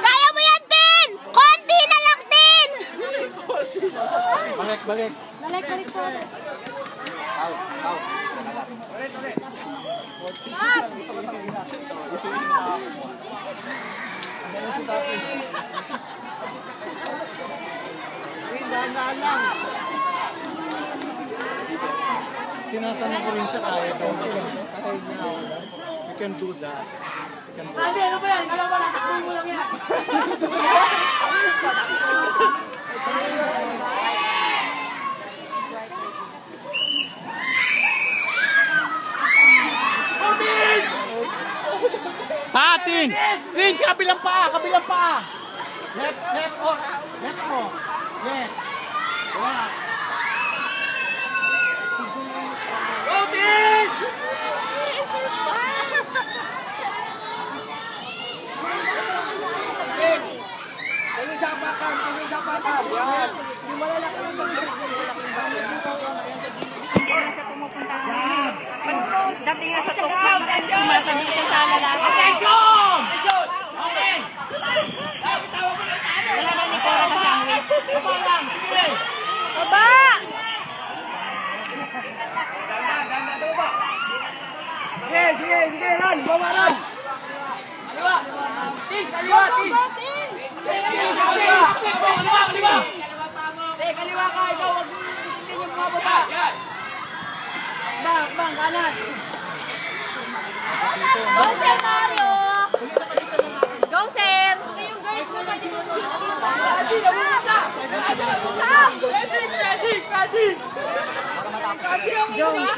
Kaya mo yan, Tin! Konti na lang, Tin! Balik, balik. Balik po. Stop! Dahan-dahan lang. Tinatanong ko rin siya kaya daw. We can do that. Ate, ano ba yan? Alam ba, natakbuhin mo lang yan. Tin! Tin! Kabilang paa! Kabilang paa! Left o! Left o! Left! Wala! Go, Tin! Tin! Tingin sa apakan! Tingin sa apakan! Yan! Yung malalaki lang yung Dating nga sa tukang, tumatalik siya sa lalaki. Attention! Okay! Wala na ni Cora na siyang wait. Baba lang! Sige! Baba! Sige! Sige! Run! Baba, run! Kaliwa! Tin! Kaliwa! Tin! Kaliwa! Kaliwa ka! Ikaw! Huwag mo hindi niyo kumabota! Bang! Kanan! Go, Sir Mario! Go, Sir! Yung girls mo, pwede mo po. Kati! Nabubuta! Sam! Kati! Jones!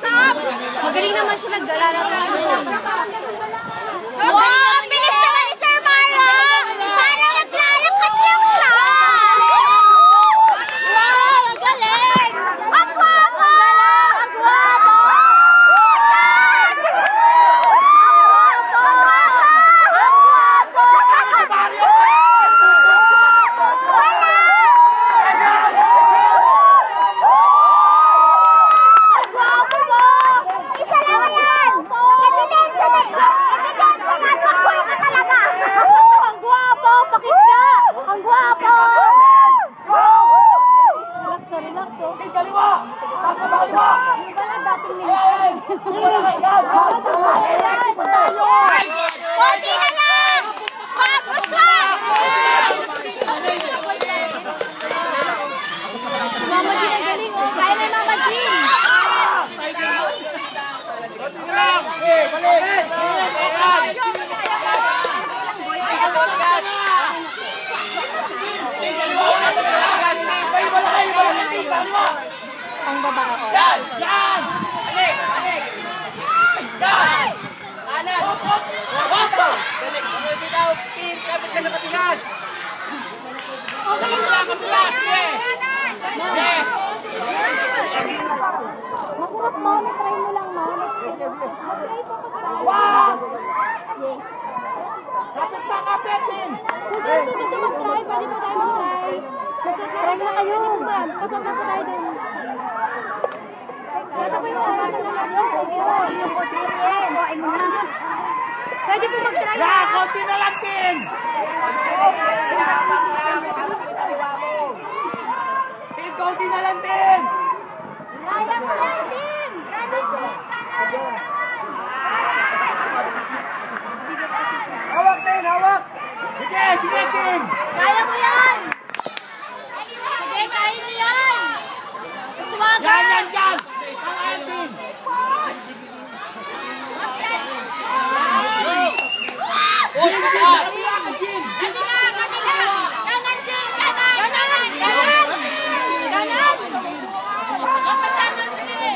Sam! Magaling naman siya nagdalala ng wow! Ang bilis naman ni Sir Mario! Para maglalakad lang siya! Wow! Ang galing! Ang guwapo! Ang guwapo! Ang baba ako. Yan! Yan! Anik! Yan! Kanan! Wapo! Bitaw, Tin! Kapit ka sa matigas! Okay, matigas! Yes! masarap mo. Try mo lang, ma. Wow! Kapit na kapit, Tin! Kung saan mo gusto mag-try, pwede po tayo mag-try. Try na kayo, di po ba? Pasok na po tayo dun. Nasa po yung oras sa lahat. Pwede po mag-try. Yan! Konti na lang, Tin! Tin, konti na lang, Tin! Kaya mo lang, Tin! Hawak, Tin! Hawak! Sige! Sige, Tin! Kaya mo yan! Sige, kaya mo yan! Swagan! Yan! Yan! Tangan, Tin! Push ka na! Kanila! Kanan, Jin! Kanan! Kanan! Ang masyado, sige!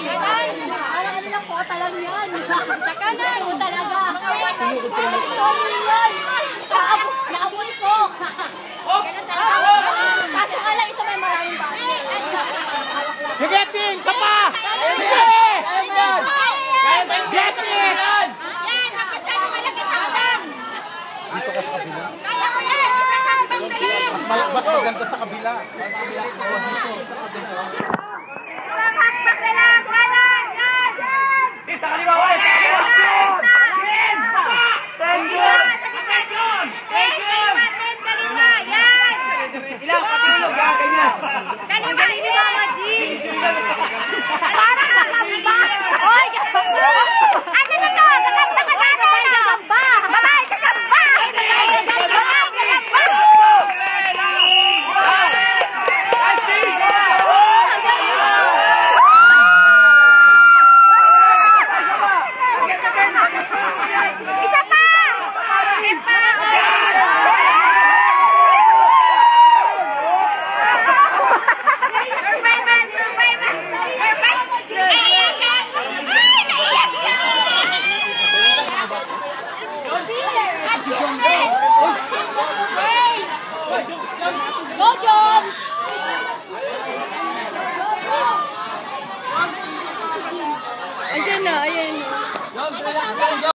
Kanan! Parang ano lang po, talang yan! Sa kanan! Po talaga! Naamoy po! Ganun talaga! Kaso nga lang, ito may maraming bagay. Sige, Tin! Sapa! Sige! Get it! Yan! Ang masyado malagay hanggang! Dito ka sa kabila. Kaya ko yan! Isa ka ang pagdaling! Mas maganda sa kabila. Sakakpak na lang! Kanan! Yan! Yan! Tin, sa kaliwa! Tin! na, ayan. Joms, relax lang, Joms.